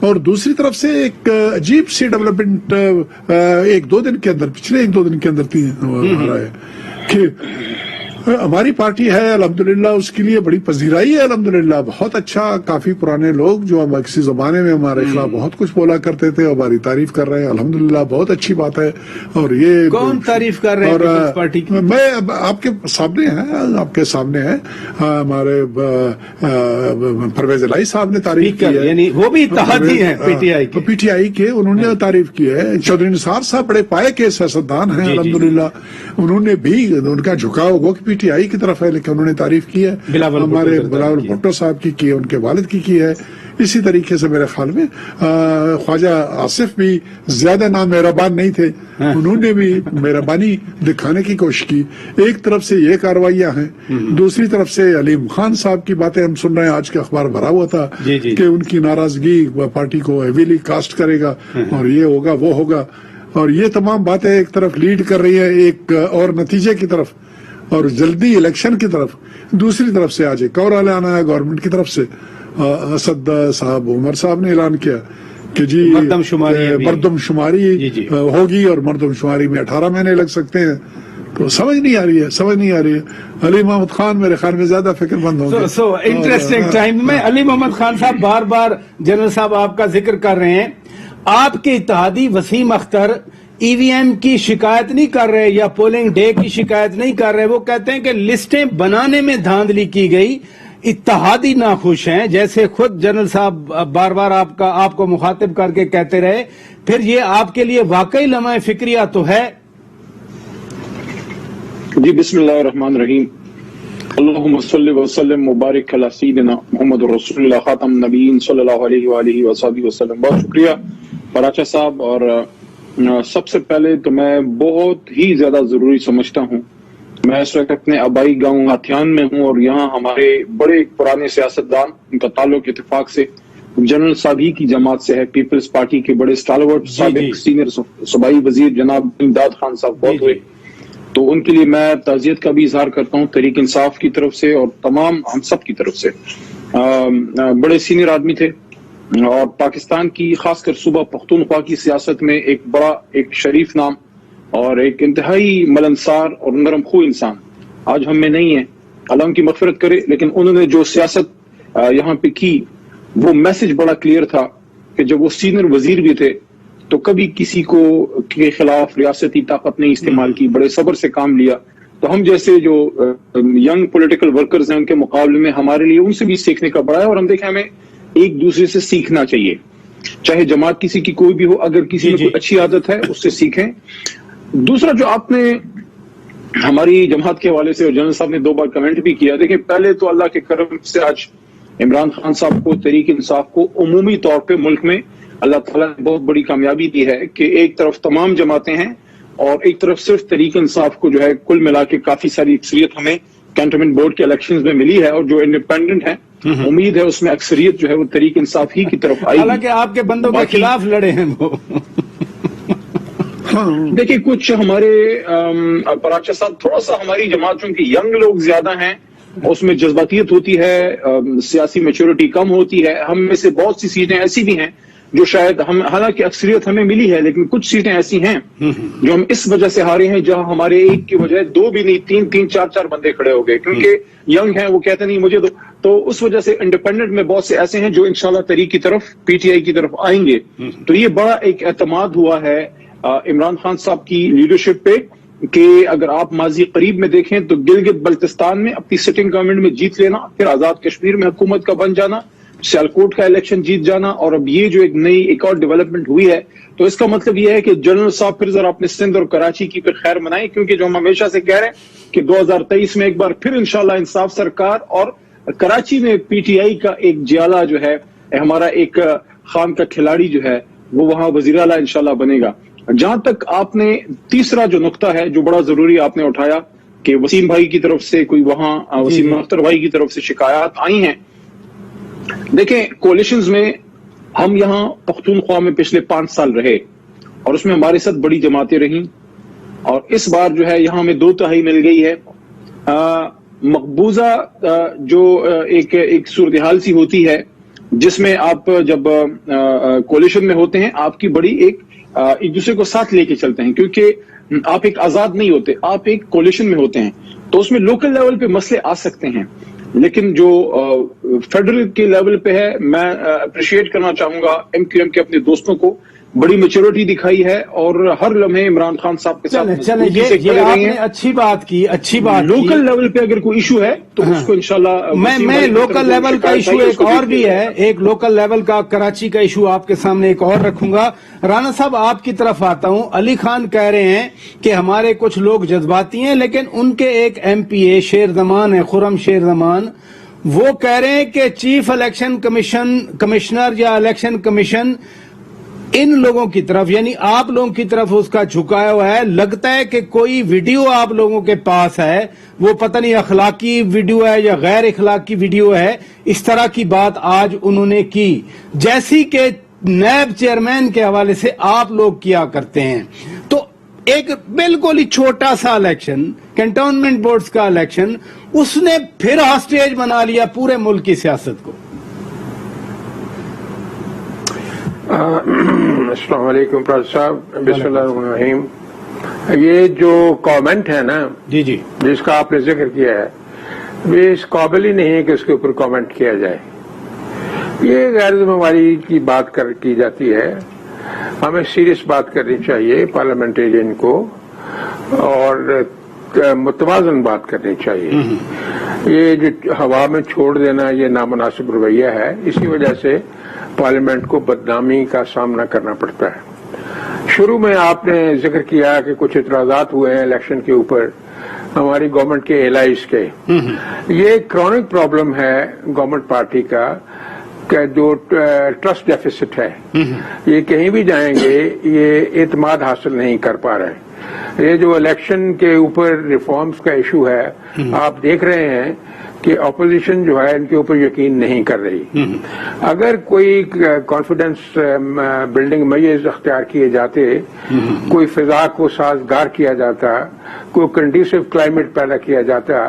اور دوسری طرف سے ایک عجیب سی ڈیولپمنٹ ایک دو دن کے اندر پچھلے ایک دو دن کے اندر ہو رہا ہے کہ ہماری پارٹی ہے الحمدللہ، اس کے لیے بڑی پذیرائی ہے الحمدللہ، بہت اچھا، کافی پرانے لوگ جو کسی زمانے میں ہمارے خلاف بہت کچھ بولا کرتے تھے ہماری تعریف کر رہے ہیں الحمدللہ، بہت اچھی بات ہے۔ اور یہ کون تعریف کر رہے ہیں اس پارٹی کی؟ میں آپ کے سامنے ہے ہمارے پرویز الہی صاحب نے تعریف کی ہے، یعنی وہ بھی اتحادی ہیں پی ٹی آئی کے، انہوں نے تعریف کی ہے۔ چودھری نثار صاحب بڑے پائے کے سیاستدان ہیں الحمدللہ، انہوں نے بھی، ان کا جھکاؤ وہ پی ٹی آئی کی طرف ہے لیکن انہوں نے تعریف کی ہے، ہمارے بلاول بھٹو صاحب کی ہے، ان کے والد کی ہے۔ اسی طریقے سے میرے خیال میں خواجہ آصف بھی زیادہ نامہربان نہیں تھے، انہوں نے بھی مہربانی دکھانے کی کوشش کی۔ ایک طرف سے یہ کارروائیاں ہیں، دوسری طرف سے علیم خان صاحب کی باتیں ہم سن رہے ہیں، آج کا اخبار بھرا ہوا تھا کہ ان کی ناراضگی پارٹی کو ہیویلی کاسٹ کرے گا اور یہ ہوگا وہ ہوگا، اور یہ تمام باتیں ایک طرف لیڈ کر رہی ہے ایک اور نتیجے کی طرف اور جلدی الیکشن کی طرف۔ دوسری طرف سے آج ایک اور اعلان آیا گورنمنٹ کی طرف سے، اسد صاحب عمر صاحب نے اعلان کیا کہ جی مردم شماری ہوگی اور مردم شماری میں 18 مہینے لگ سکتے ہیں۔ تو سمجھ نہیں آ رہی ہے۔ علی محمد خان میرے خیال میں زیادہ فکر مند ہوں گے۔ سو انٹرسٹنگ ٹائم میں علی محمد خان صاحب بار بار جنرل صاحب آپ کا ذکر کر رہے ہیں، آپ کے اتحادی وسیم اختر ای وی ایم کی شکایت نہیں کر رہے یا پولنگ ڈے کی شکایت نہیں کر رہے، وہ کہتے ہیں کہ لسٹیں بنانے میں دھاندلی کی گئی، اتحادی ناخوش ہیں، جیسے خود جنرل صاحب بار بار آپ کو مخاطب کر کے کہتے رہے۔ پھر یہ آپ کے لیے واقعی لمحہ فکریہ تو ہے؟ جی بسم اللہ الرحمن الرحیم، اللہم صلی وسلم مبارک علی سیدنا محمد رسول اللہ خاتم النبیین صلی اللہ علیہ وآلہ وصحبہ وسلم۔ بہت شکریہ پراچا صاحب، اور سب سے پہلے تو میں بہت ہی زیادہ ضروری سمجھتا ہوں، میں اس وقت اپنے آبائی گاؤں ہاتھیان میں ہوں اور یہاں ہمارے بڑے پرانے سیاستدان، ان کا تعلق اتفاق سے جنرل صاحب ہی کی جماعت سے ہے، پیپلز پارٹی کے بڑے اسٹالورٹ سابق سینئر صوبائی وزیر جناب امداد خان صاحب بہت ہوئے، تو ان کے لیے میں تعزیت کا بھی اظہار کرتا ہوں تحریک انصاف کی طرف سے اور تمام ہم سب کی طرف سے۔ بڑے سینئر آدمی تھے اور پاکستان کی خاص کر صوبہ پختونخوا کی سیاست میں ایک شریف نام اور ایک انتہائی ملنسار اور نرم خو انسان آج ہم میں نہیں ہے، اللہ ان کی مغفرت کرے، لیکن انہوں نے جو سیاست یہاں پہ کی وہ میسج بڑا کلیئر تھا کہ جب وہ سینئر وزیر بھی تھے تو کبھی کسی کے خلاف ریاستی طاقت نہیں استعمال کی، بڑے صبر سے کام لیا۔ تو ہم جیسے جو ینگ پولیٹیکل ورکرز ہیں ان کے مقابلے میں ہمارے لیے ان سے بھی سیکھنے کا بڑا ہے، اور ہم دیکھیں ہمیں ایک دوسرے سے سیکھنا چاہیے، چاہے جماعت کسی کی کوئی بھی ہو، اگر کسی میں کوئی اچھی عادت ہے اس سے سیکھیں۔ دوسرا جو آپ نے ہماری جماعت کے حوالے سے اور جنرل صاحب نے 2 بار کمنٹ بھی کیا، دیکھیں پہلے تو اللہ کے کرم سے آج عمران خان صاحب کو، تحریک انصاف کو عمومی طور پہ ملک میں اللہ تعالیٰ نے بہت بڑی کامیابی دی ہے کہ ایک طرف تمام جماعتیں ہیں اور ایک طرف صرف تحریک انصاف کو جو ہے کل ملا کے کافی ساری اکثریت ہمیں کینٹونمنٹ بورڈ کے الیکشنز میں ملی ہے، اور جو انڈیپینڈنٹ ہیں امید ہے اس میں اکثریت جو ہے وہ تحریک انصاف ہی کی طرف آئی، حالانکہ آپ کے بندوں کے خلاف لڑے ہیں وہ۔ دیکھیں کچھ ہمارے پراچا صاحب تھوڑا سا ہماری جماعت چونکہ ینگ لوگ زیادہ ہیں، اس میں جذباتیت ہوتی ہے، سیاسی میچورٹی کم ہوتی ہے، ہم میں سے بہت سی سیٹیں ایسی بھی ہیں جو شاید ہم، حالانکہ اکثریت ہمیں ملی ہے لیکن کچھ سیٹیں ایسی ہیں جو ہم اس وجہ سے ہارے ہیں جہاں ہمارے ایک کی بجائے 2 بھی نہیں 3 4 بندے کھڑے ہو گئے، کیونکہ ینگ ہیں وہ کہتے نہیں مجھے دو، تو اس وجہ سے انڈیپینڈنٹ میں بہت سے ایسے ہیں جو انشاءاللہ تحریک کی طرف، پی ٹی آئی کی طرف آئیں گے۔ تو یہ بڑا ایک اعتماد ہوا ہے عمران خان صاحب کی لیڈرشپ پہ کہ اگر آپ ماضی قریب میں دیکھیں تو گلگت بلتستان میں اپنی سٹنگ گورنمنٹ میں جیت لینا، پھر آزاد کشمیر میں حکومت کا بن جانا، سیالکوٹ کا الیکشن جیت جانا، اور اب یہ جو ایک اور ڈیولپمنٹ ہوئی ہے، تو اس کا مطلب یہ ہے کہ جنرل صاحب پھر ذرا اپنے سندھ اور کراچی کی پھر خیر منائیں، کیونکہ جو ہم ہمیشہ سے کہہ رہے ہیں کہ 2023 میں ایک بار پھر انشاءاللہ انصاف سرکار، اور کراچی میں پی ٹی آئی کا ایک جیالہ جو ہے، ہمارا ایک خان کا کھلاڑی جو ہے وہ وہاں وزیر اعلیٰ انشاءاللہ بنے گا۔ جہاں تک آپ نے تیسرا جو نقطہ ہے جو بڑا ضروری آپ نے اٹھایا کہ وسیم بھائی کی طرف سے کوئی وہاں وسیم اختر بھائی کی طرف سے شکایات آئی ہیں، دیکھیں کولیشنز میں ہم یہاں پختونخوا میں پچھلے 5 سال رہے اور اس میں ہمارے ساتھ بڑی جماعتیں رہیں، اور اس بار جو ہے یہاں ہمیں 2/3 مل گئی ہے۔ مقبوضہ جو ایک صورتحال سی ہوتی ہے جس میں آپ جب کولیشن میں ہوتے ہیں آپ کی بڑی ایک دوسرے کو ساتھ لے کے چلتے ہیں، کیونکہ آپ ایک آزاد نہیں ہوتے، آپ ایک کولیشن میں ہوتے ہیں، تو اس میں لوکل لیول پہ مسئلے آ سکتے ہیں، لیکن جو فیڈرل کے لیول پہ ہے، میں اپریشیٹ کرنا چاہوں گا ایم کیو ایم کے اپنے دوستوں کو، بڑی میچورٹی دکھائی ہے اور ہر لمحے عمران خان صاحب کے ساتھ چلیں یہ آپ نے اچھی بات کی لوکل لیول پہ اگر کوئی ایشو ہے تو اس کو انشاءاللہ میں لوکل لیول کا ایشو ایک اور بھی ہے، ایک لوکل لیول کا کراچی کا ایشو آپ کے سامنے ایک اور رکھوں گا۔ رانا صاحب آپ کی طرف آتا ہوں، علی خان کہہ رہے ہیں کہ ہمارے کچھ لوگ جذباتی ہیں، لیکن ان کے ایک ایم پی اے شیر زمان ہے، خرم شیر زمان، وہ کہہ رہے ہیں کہ چیف الیکشن کمشنر یا الیکشن کمیشن ان لوگوں کی طرف یعنی آپ لوگوں کی طرف اس کا جھکایا ہوا ہے، لگتا ہے کہ کوئی ویڈیو آپ لوگوں کے پاس ہے، وہ پتہ نہیں اخلاقی ویڈیو ہے یا غیر اخلاقی ویڈیو ہے، اس طرح کی بات آج انہوں نے کی جیسی کہ نیب چیئرمین کے حوالے سے آپ لوگ کیا کرتے ہیں۔ تو ایک بالکل ہی چھوٹا سا الیکشن، کنٹونمنٹ بورڈز کا الیکشن، اس نے پھر ہاسٹیج بنا لیا پورے ملک کی سیاست کو۔ السلام علیکم پراد صاحب، بسم اللہ الرحمن الرحیم۔ یہ جو کامنٹ ہے نا جی جس کا آپ نے ذکر کیا ہے، یہ اس قابل ہی نہیں ہے کہ اس کے اوپر کامنٹ کیا جائے۔ یہ غیر ذمہ داری کی بات کی جاتی ہے، ہمیں سیریس بات کرنی چاہیے پارلیمنٹیرین کو اور متوازن بات کرنی چاہیے۔ یہ جو ہوا میں چھوڑ دینا یہ نامناسب رویہ ہے، اسی وجہ سے پارلیمنٹ کو بدنامی کا سامنا کرنا پڑتا ہے۔ شروع میں آپ نے ذکر کیا کہ کچھ اعتراضات ہوئے ہیں الیکشن کے اوپر ہماری گورنمنٹ کے ایلائز کے۔ یہ کرونک پرابلم ہے گورنمنٹ پارٹی کا کہ جو ٹرسٹ ڈیفیسٹ ہے، یہ کہیں بھی جائیں گے یہ اعتماد حاصل نہیں کر پا رہے۔ یہ جو الیکشن کے اوپر ریفارمز کا ایشو ہے، آپ دیکھ رہے ہیں کہ اپوزیشن جو ہے ان کے اوپر یقین نہیں کر رہی۔ اگر کوئی کانفیڈنس بلڈنگ میجرز اختیار کیے جاتے، کوئی فضا کو سازگار کیا جاتا، کوئی کنڈیسو کلائمیٹ پیدا کیا جاتا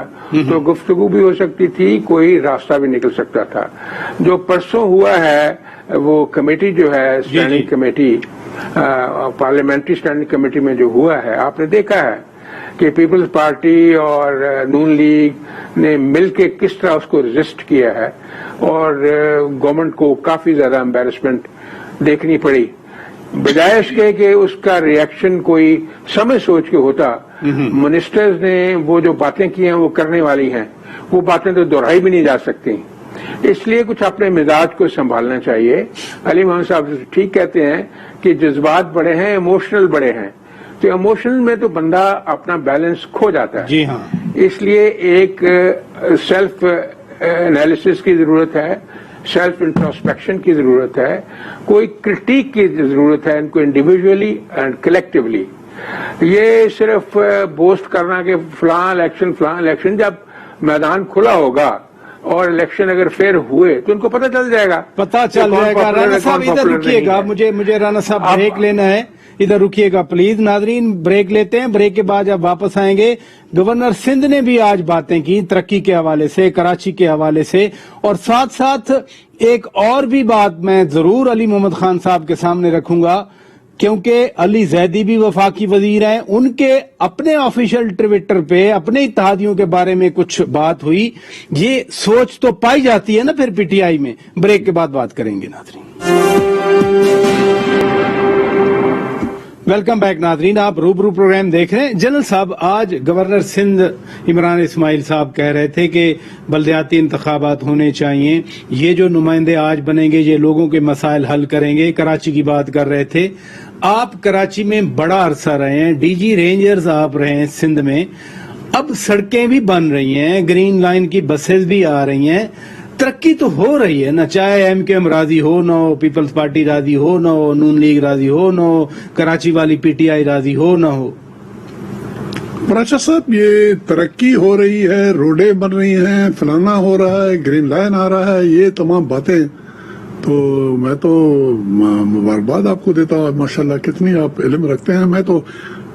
تو گفتگو بھی ہو سکتی تھی، کوئی راستہ بھی نکل سکتا تھا۔ جو پرسوں ہوا ہے وہ کمیٹی جو ہے standing committee, parliamentary standing committee میں جو ہوا ہے، آپ نے دیکھا ہے کہ پیپلز پارٹی اور نون لیگ نے مل کے کس طرح اس کو ریزسٹ کیا ہے اور گورنمنٹ کو کافی زیادہ امبیرسمنٹ دیکھنی پڑی، بجائے اس کے کہ اس کا ری ایکشن کوئی سمجھ سوچ کے ہوتا۔ منسٹرز نے وہ جو باتیں کی ہیں وہ کرنے والی ہیں، وہ باتیں تو دہرائی بھی نہیں جا سکتی، اس لیے کچھ اپنے مزاج کو سنبھالنا چاہیے۔ علی محمد صاحب ٹھیک کہتے ہیں کہ جذبات بڑے ہیں، ایموشنل بڑے ہیں، تو ایموشنل میں تو بندہ اپنا بیلنس کھو جاتا ہے۔ جی ہاں، اس لیے ایک سیلف انالیسس کی ضرورت ہے، سیلف انٹروسپیکشن کی ضرورت ہے، کوئی کرٹیک کی ضرورت ہے ان کو انڈیویجولی اینڈ کلیکٹیولی۔ یہ صرف بوسٹ کرنا کہ فلاں الیکشن، جب میدان کھلا ہوگا اور الیکشن اگر فیئر ہوئے تو ان کو پتہ چل جائے گا، رانا صاحب ادھر رکیے گا، مجھے رانا صاحب بریک لینا ہے، ادھر رکیے گا پلیز۔ ناظرین بریک لیتے ہیں، بریک کے بعد جب واپس آئیں گے گورنر سندھ نے بھی آج باتیں کی ترقی کے حوالے سے، کراچی کے حوالے سے، اور ساتھ ساتھ ایک اور بھی بات میں ضرور علی محمد خان صاحب کے سامنے رکھوں گا، کیونکہ علی زیدی بھی وفاقی وزیر ہیں، ان کے اپنے آفیشیل ٹویٹر پہ اپنے اتحادیوں کے بارے میں کچھ بات ہوئی، یہ سوچ تو پائی جاتی ہے نا پھر پی ٹی آئی میں۔ بریک کے بعد بات کریں گے ناظرین۔ ویلکم بیک ناظرین، آپ روبرو پروگرام دیکھ رہے ہیں۔ جنرل صاحب، آج گورنر سندھ عمران اسماعیل صاحب کہہ رہے تھے کہ بلدیاتی انتخابات ہونے چاہیے، یہ جو نمائندے آج بنیں گے یہ لوگوں کے مسائل حل کریں گے، کراچی کی بات کر رہے تھے۔ آپ کراچی میں بڑا عرصہ رہے ہیں، ڈی جی رینجرز آپ رہے ہیں سندھ میں، اب سڑکیں بھی بن رہی ہیں، گرین لائن کی بسز بھی آ رہی ہیں، ترقی تو ہو رہی ہے نا، چاہے ایم کے ایم راضی ہو نہ ہو، پیپلز پارٹی راضی ہو نہ ہو، نون لیگ راضی ہو نہ ہو، کراچی والی پی ٹی آئی راضی ہو نہ ہو۔ پراچا صاحب، یہ ترقی ہو رہی ہے، روڈیں بن رہی ہیں، فلانا ہو رہا ہے، گرین لائن آ رہا ہے، یہ تمام باتیں تو میں تو مبارکباد آپ کو دیتا ہوں، ماشاءاللہ کتنی آپ علم رکھتے ہیں۔ میں تو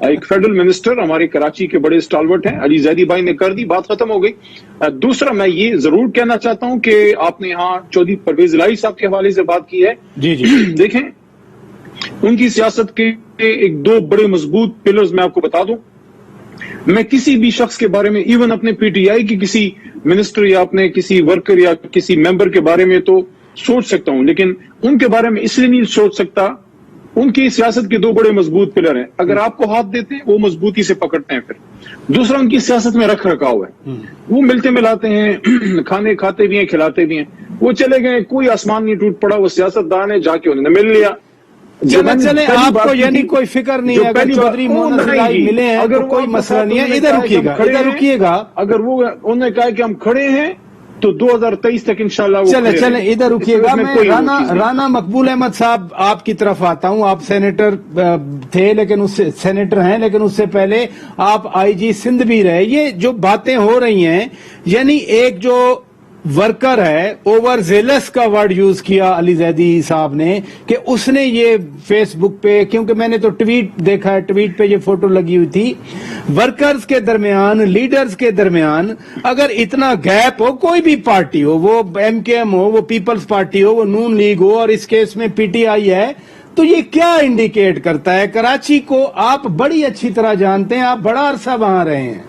ایک فیڈرل منسٹر ہمارے کراچی کے بڑے اسٹالورٹ ہیں، علی زیدی بھائی نے کر دی، بات ختم ہو گئی۔ دوسرا میں یہ ضرور کہنا چاہتا ہوں کہ آپ نے یہاں چودھری پرویز الہی صاحب کے حوالے سے بات کی ہے۔ دیکھیں ان کی سیاست کے ایک دو بڑے مضبوط پلرز میں آپ کو بتا دوں۔ میں کسی بھی شخص کے بارے میں، ایون اپنے پی ٹی آئی کی کسی منسٹر یا اپنے کسی ورکر یا کسی ممبر کے بارے میں تو سوچ سکتا ہوں، لیکن ان کے بارے میں اس لیے نہیں سوچ سکتا، ان کی سیاست کے دو بڑے مضبوط پلر ہیں، اگر آپ کو ہاتھ دیتے ہیں وہ مضبوطی سے پکڑتے ہیں۔ پھر دوسرا ان کی سیاست میں رکھ رکھاؤ ہے، وہ ملتے ملاتے ہیں، کھانے کھاتے بھی ہیں، کھلاتے بھی ہیں۔ وہ چلے گئے، کوئی آسمان نہیں ٹوٹ پڑا، وہ سیاست دان ہے، جا کے انہوں نے مل لیا۔ چلے آپ کو یعنی کوئی فکر نہیں ہے، اگر چودھری محمد الہی ملے ہیں تو کوئی مسئلہ نہیں ہے، ادھر رکیے گا۔ اگر وہ انہوں نے کہا کہ ہم کھڑے ہیں تو 2023 تک انشاءاللہ وہ چلیں ادھر رکیے گا۔ میں رانا مقبول احمد صاحب آپ کی طرف آتا ہوں۔ آپ سینیٹر تھے، لیکن اس سے سینیٹر ہیں، لیکن اس سے پہلے آپ آئی جی سندھ بھی رہے۔ یہ جو باتیں ہو رہی ہیں، یعنی ایک جو ورکر ہے، اوور زیلس کا ورڈ یوز کیا علی زیدی صاحب نے، کہ اس نے یہ فیس بک پہ، کیونکہ میں نے تو ٹویٹ دیکھا ہے، ٹویٹ پہ یہ فوٹو لگی ہوئی تھی۔ ورکرز کے درمیان، لیڈرز کے درمیان اگر اتنا گیپ ہو، کوئی بھی پارٹی ہو، وہ ایم کے ایم ہو، وہ پیپلز پارٹی ہو، وہ نون لیگ ہو، اور اس کیس میں پی ٹی آئی ہے، تو یہ کیا انڈیکیٹ کرتا ہے؟ کراچی کو آپ بڑی اچھی طرح جانتے ہیں، آپ بڑا عرصہ وہاں رہے ہیں۔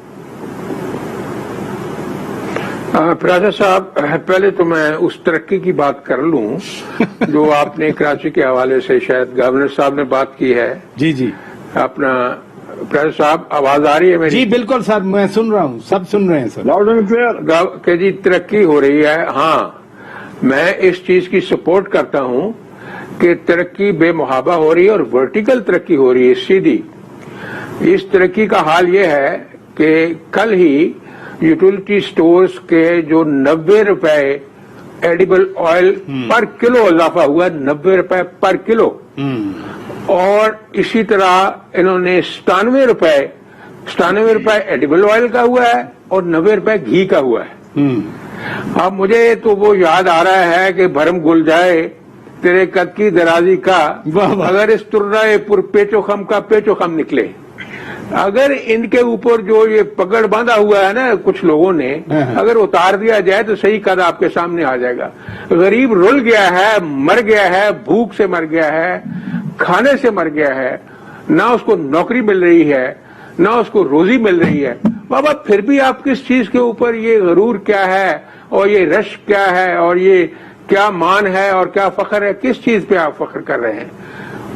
پراجا صاحب، پہلے تو میں اس ترقی کی بات کر لوں جو آپ نے کراچی کے حوالے سے شاید گورنر صاحب نے بات کی ہے۔ جی اپنا پراجا صاحب آواز آ رہی ہے میری؟ جی بالکل سر، میں سن رہا ہوں، سب سن رہے ہیں سر۔ لاؤڈ اینڈ کلیئر کہ جی ترقی ہو رہی ہے۔ ہاں، میں اس چیز کی سپورٹ کرتا ہوں کہ ترقی بے محابہ ہو رہی ہے، اور ورٹیکل ترقی ہو رہی ہے، سیدھی۔ اس ترقی کا حال یہ ہے کہ کل ہی یوٹیلٹی سٹورز کے جو 90 روپے ایڈیبل آئل پر کلو اضافہ ہوا، 90 روپے پر کلو، اور اسی طرح انہوں نے 97 روپے ایڈیبل آئل کا ہوا ہے، اور 90 روپے گھی کا ہوا ہے۔ اب مجھے تو وہ یاد آ رہا ہے کہ بھرم گل جائے تیرے قد کی درازی کا، اگر اس ترائے پر پیچو خم کا پیچو خم نکلے۔ اگر ان کے اوپر جو یہ پگڑ باندھا ہوا ہے نا کچھ لوگوں نے، اگر اتار دیا جائے تو صحیح قد آپ کے سامنے آ جائے گا۔ غریب رل گیا ہے، مر گیا ہے، بھوک سے مر گیا ہے، کھانے سے مر گیا ہے، نہ اس کو نوکری مل رہی ہے، نہ اس کو روزی مل رہی ہے۔ بابا پھر بھی آپ کس چیز کے اوپر یہ غرور کیا ہے، اور یہ رش کیا ہے، اور یہ کیا مان ہے، اور کیا فخر ہے؟ کس چیز پہ آپ فخر کر رہے ہیں؟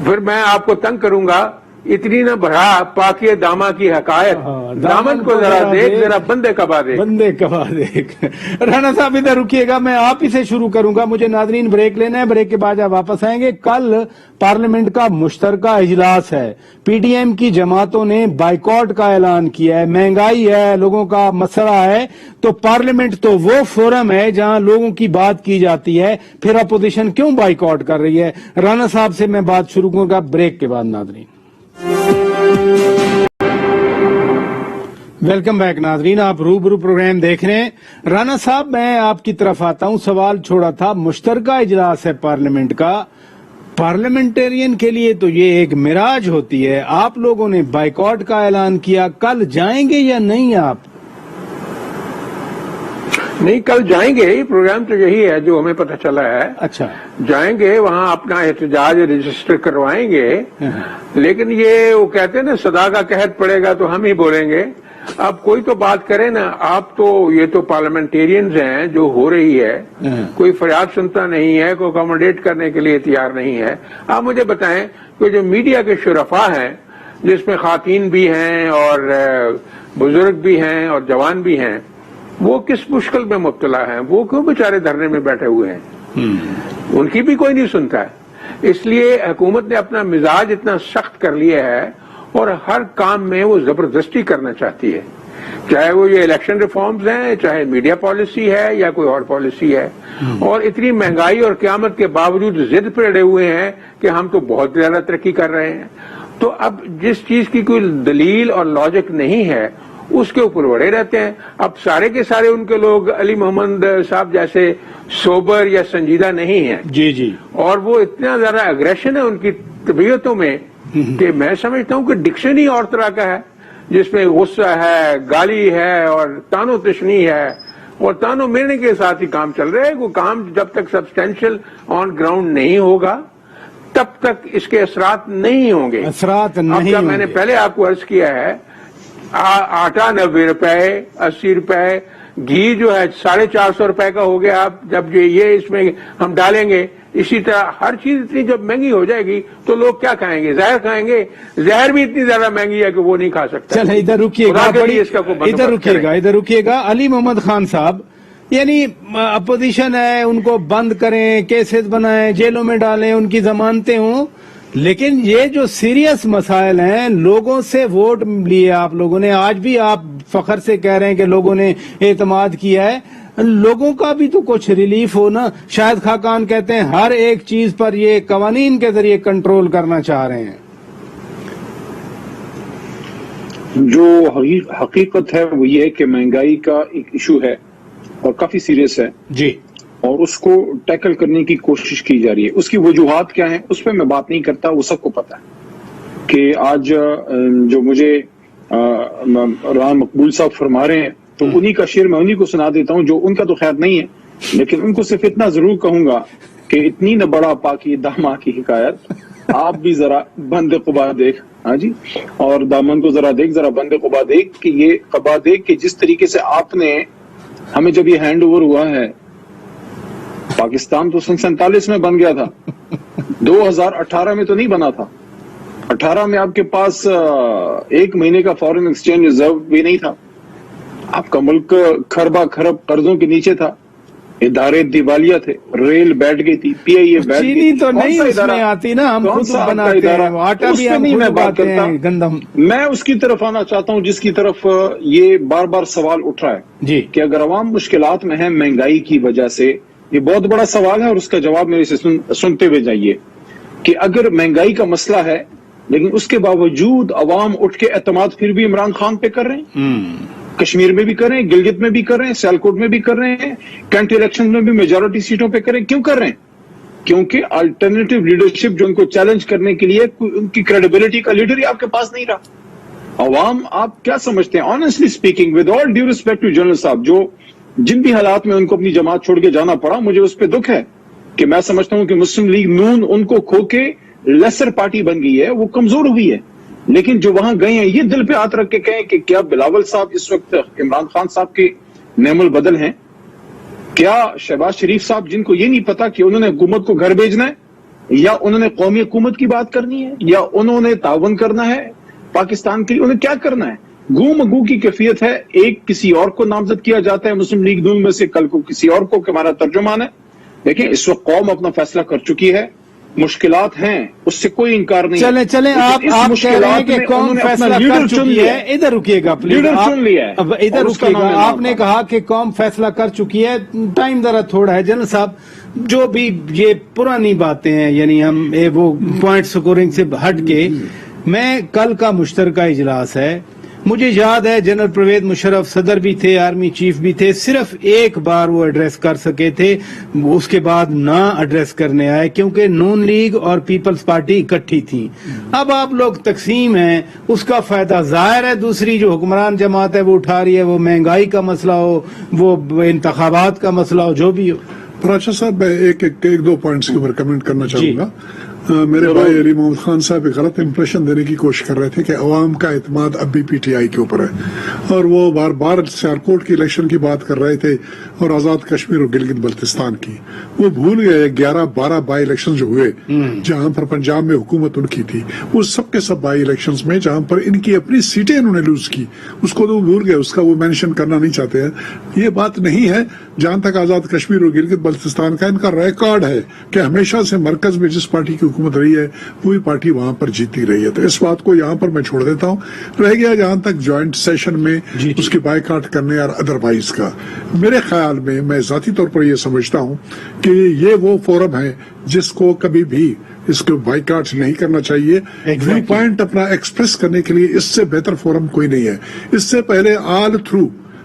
پھر میں آپ کو تنگ کروں گا، اتنی نہ بڑھا پاکی داما کی حقائق، دامن کو ذرا دیکھ، ذرا بندے کبا دیکھ۔ رانا صاحب ادھر رکیے گا، میں آپ ہی سے شروع کروں گا۔ مجھے ناظرین بریک لینا ہے، بریک کے بعد آپ واپس آئیں گے۔ کل پارلیمنٹ کا مشترکہ اجلاس ہے، پی ڈی ایم کی جماعتوں نے بائیکاٹ کا اعلان کیا ہے۔ مہنگائی ہے، لوگوں کا مسئلہ ہے، تو پارلیمنٹ تو وہ فورم ہے جہاں لوگوں کی بات کی جاتی ہے، پھر اپوزیشن کیوں بائیکاٹ کر رہی ہے؟ رانا صاحب سے میں بات شروع کروں گا بریک کے بعد۔ ناظرین ویلکم بیک۔ ناظرین آپ روبرو پروگرام دیکھ رہے ہیں۔ رانا صاحب میں آپ کی طرف آتا ہوں، سوال چھوڑا تھا، مشترکہ اجلاس ہے پارلیمنٹ کا، پارلیمنٹرین کے لیے تو یہ ایک معراج ہوتی ہے، آپ لوگوں نے بائیکاٹ کا اعلان کیا، کل جائیں گے یا نہیں آپ؟ نہیں، کل جائیں گے، پروگرام تو یہی ہے جو ہمیں پتہ چلا ہے۔ اچھا، جائیں گے، وہاں اپنا احتجاج رجسٹر کروائیں گے، لیکن یہ وہ کہتے ہیں نا صدا کا قحط پڑے گا تو ہم ہی بولیں گے۔ اب کوئی تو بات کرے نا، آپ تو یہ تو پارلیمنٹیرینز ہیں، جو ہو رہی ہے، کوئی فریاد سنتا نہیں ہے، کوئی اکوموڈیٹ کرنے کے لیے تیار نہیں ہے۔ آپ مجھے بتائیں کہ جو میڈیا کے شرفاء ہیں، جس میں خواتین بھی ہیں اور بزرگ بھی ہیں اور جوان بھی ہیں، وہ کس مشکل میں مبتلا ہیں؟ وہ کیوں بیچارے دھرنے میں بیٹھے ہوئے ہیں؟ ان کی بھی کوئی نہیں سنتا ہے۔ اس لیے حکومت نے اپنا مزاج اتنا سخت کر لیا ہے، اور ہر کام میں وہ زبردستی کرنا چاہتی ہے، چاہے وہ یہ الیکشن ریفارمز ہیں، چاہے میڈیا پالیسی ہے، یا کوئی اور پالیسی ہے۔ اور اتنی مہنگائی اور قیامت کے باوجود ضد پہ اڑے ہوئے ہیں کہ ہم تو بہت زیادہ ترقی کر رہے ہیں۔ تو اب جس چیز کی کوئی دلیل اور لاجک نہیں ہے، اس کے اوپر بڑے رہتے ہیں۔ اب سارے کے سارے ان کے لوگ علی محمد صاحب جیسے سوبر یا سنجیدہ نہیں ہیں، جی، اور وہ اتنا زیادہ اگریشن ہے ان کی طبیعتوں میں کہ میں سمجھتا ہوں کہ ڈکشن ہی اور طرح کا ہے، جس میں غصہ ہے، گالی ہے اور تانو تشنی ہے، اور تانو میرنے کے ساتھ ہی کام چل رہا ہے. وہ کام جب تک سبسٹینشل آن گراؤنڈ نہیں ہوگا تب تک اس کے اثرات نہیں ہوں گے. اثرات نہیں اب جب میں نے ہوں گے. پہلے آپ کو عرض کیا ہے، آٹا 90 روپے، 80 روپے، گھی جو ہے 450 روپے کا ہو گیا. اب جب یہ اس میں ہم ڈالیں گے، اسی طرح ہر چیز اتنی جب مہنگی ہو جائے گی تو لوگ کیا کھائیں گے؟ زہر کھائیں گے. زہر بھی اتنی زیادہ مہنگی ہے کہ وہ نہیں کھا سکتا. چل ادھر رکیے گا، ادھر رکیے گا. علی محمد خان صاحب، یعنی اپوزیشن ہے، ان کو بند کریں، کیسز بنائیں، جیلوں میں ڈالیں، ان کی ضمانتیں ہوں، لیکن یہ جو سیریس مسائل ہیں، لوگوں سے ووٹ لیے آپ لوگوں نے، آج بھی آپ فخر سے کہہ رہے ہیں کہ لوگوں نے اعتماد کیا ہے، لوگوں کا بھی تو کچھ ریلیف ہو نا. شاہد خاقان کہتے ہیں ہر ایک چیز پر یہ قوانین کے ذریعے کنٹرول کرنا چاہ رہے ہیں. جو حقیقت ہے وہ یہ ہے کہ مہنگائی کا ایک ایشو ہے اور کافی سیریس ہے جی، اور اس کو ٹیکل کرنے کی کوشش کی جا رہی ہے. اس کی وجوہات کیا ہیں اس پہ میں بات نہیں کرتا، وہ سب کو پتا ہے کہ آج جو مجھے رانا مقبول صاحب فرما رہے ہیں تو انہی کا شعر میں انہی کو سنا دیتا ہوں، جو ان کا تو خیر نہیں ہے، لیکن ان کو صرف اتنا ضرور کہوں گا کہ اتنی نہ بڑا پاکی داما کی حکایت، آپ بھی ذرا بند قبا دیکھ، ہاں جی، اور دامن کو ذرا دیکھ، ذرا بند قبا دیکھ، کہ یہ قبا دیکھ کہ جس طریقے سے آپ نے ہمیں جب یہ ہینڈ اوور ہوا ہے، پاکستان تو سن 47 میں بن گیا تھا، 2018 میں تو نہیں بنا تھا. 18 میں آپ کے پاس 1 مہینے کا فارن ایکسچینج ریزرو بھی نہیں تھا. آپ کا ملک خربہ خرب قرضوں کے نیچے تھا، ادارے دیوالیہ تھے، ریل بیٹھ گئی تھی، پی آئی اے بیٹھ گئی. چینی تو نہیں اس میں آتی نا، ہم خود بناتے ہیں، آٹا بھی ہم خود بناتے ہیں، گندم. میں اس کی طرف آنا چاہتا ہوں جس کی طرف یہ بار بار سوال اٹھ رہا ہے جی، کہ اگر عوام مشکلات میں ہیں مہنگائی کی وجہ سے. یہ بہت بڑا سوال ہے اور اس کا جواب میرے سے سنتے ہوئے جائیے کہ اگر مہنگائی کا مسئلہ ہے لیکن اس کے باوجود عوام اٹھ کے اعتماد پھر بھی عمران خان پہ کر رہے ہیں، کشمیر میں بھی کر رہے ہیں، گلگت میں بھی کر رہے ہیں، سیالکوٹ میں بھی کر رہے ہیں، کینٹ الیکشن میں بھی میجورٹی سیٹوں پہ کر رہے ہیں. کیوں کر رہے ہیں؟ کیونکہ الٹرنیٹو لیڈرشپ جو ان کو چیلنج کرنے کے لیے ان کی کریڈیبلٹی کا لیڈر ہی آپ کے پاس نہیں رہا. عوام آپ کیا سمجھتے ہیں؟ Honestly speaking, with all due respect to general صاحب، جو جن بھی حالات میں ان کو اپنی جماعت چھوڑ کے جانا پڑا، مجھے اس پہ دکھ ہے کہ میں سمجھتا ہوں کہ مسلم لیگ نون ان کو کھو کے لیسر پارٹی بن گئی ہے، وہ کمزور ہوئی ہے. لیکن جو وہاں گئے ہیں یہ دل پہ ہاتھ رکھ کے کہیں کہ کیا بلاول صاحب اس وقت عمران خان صاحب کے نعم البدل ہیں؟ کیا شہباز شریف صاحب، جن کو یہ نہیں پتا کہ انہوں نے حکومت کو گھر بھیجنا ہے یا انہوں نے قومی حکومت کی بات کرنی ہے یا انہوں نے تعاون کرنا ہے پاکستان کے لیے، انہیں کیا کرنا ہے؟ گو مگو کی کیفیت ہے. ایک کسی اور کو نامزد کیا جاتا ہے مسلم لیگ نون میں سے، کل کو کسی اور کو، کہ ہمارا ترجمان ہے. دیکھیں اس وقت قوم اپنا فیصلہ کر چکی ہے، مشکلات ہیں، اس سے کوئی انکار نہیں. چلیں آپ کہہ رہے ہیں کہ قوم فیصلہ کر چکی ہے. ادھر رکیے گا پلیز، ادھر رکیے گا. آپ نے کہا کہ قوم فیصلہ کر چکی ہے، ٹائم ذرا تھوڑا ہے. جنرل صاحب، جو بھی یہ پرانی باتیں ہیں، یعنی ہم وہ پوائنٹ سکورنگ سے ہٹ کے، میں کل کا مشترکہ اجلاس ہے، مجھے یاد ہے جنرل پرویز مشرف صدر بھی تھے، آرمی چیف بھی تھے، صرف ایک بار وہ ایڈریس کر سکے تھے، اس کے بعد نہ ایڈریس کرنے آئے کیونکہ نون لیگ اور پیپلز پارٹی اکٹھی تھی. اب آپ لوگ تقسیم ہیں، اس کا فائدہ ظاہر ہے دوسری جو حکمران جماعت ہے وہ اٹھا رہی ہے، وہ مہنگائی کا مسئلہ ہو، وہ انتخابات کا مسئلہ ہو، جو بھی ہو. پراچا صاحب، میں ایک دو پوائنٹس کے اوپر کمنٹ کرنا چاہوں گا. میرے بھائی علی محمد خان صاحب ایک غلط امپریشن دینے کی کوشش کر رہے تھے کہ عوام کا اعتماد اب بھی پی ٹی آئی کے اوپر ہے، اور وہ بار بار سیالکوٹ کی الیکشن کی بات کر رہے تھے اور آزاد کشمیر اور گلگت بلتستان کی. وہ بھول گئے 11-12 بائی الیکشن جو ہوئے جہاں پر پنجاب میں حکومت ان کی تھی، وہ سب کے سب بائی الیکشنز میں جہاں پر ان کی اپنی سیٹیں انہوں نے لوز کی، اس کو تو وہ بھول گئے، اس کا وہ مینشن کرنا نہیں چاہتے ہیں. یہ بات نہیں ہے. جہاں تک آزاد کشمیر اور گلگت بلتستان کا ان کا ریکارڈ ہے کہ ہمیشہ سے مرکز میں جس پارٹی کی حکومت رہی ہے وہی پارٹی وہاں پر جیتی رہی ہے. تو اس بات کو یہاں پر میں چھوڑ دیتا ہوں. رہ گیا جہاں تک جوائنٹ سیشن میں اس کی بائیکاٹ کرنے اور ادروائز کا، میرے خیال میں ذاتی طور پر یہ سمجھتا ہوں کہ یہ وہ فورم ہے جس کو کبھی بھی اس کو بائیکاٹ نہیں کرنا چاہیے. ویو پوائنٹ اپنا ایکسپریس کرنے کے لیے اس سے بہتر فورم کوئی نہیں ہے. اس سے پہلے آل تھرو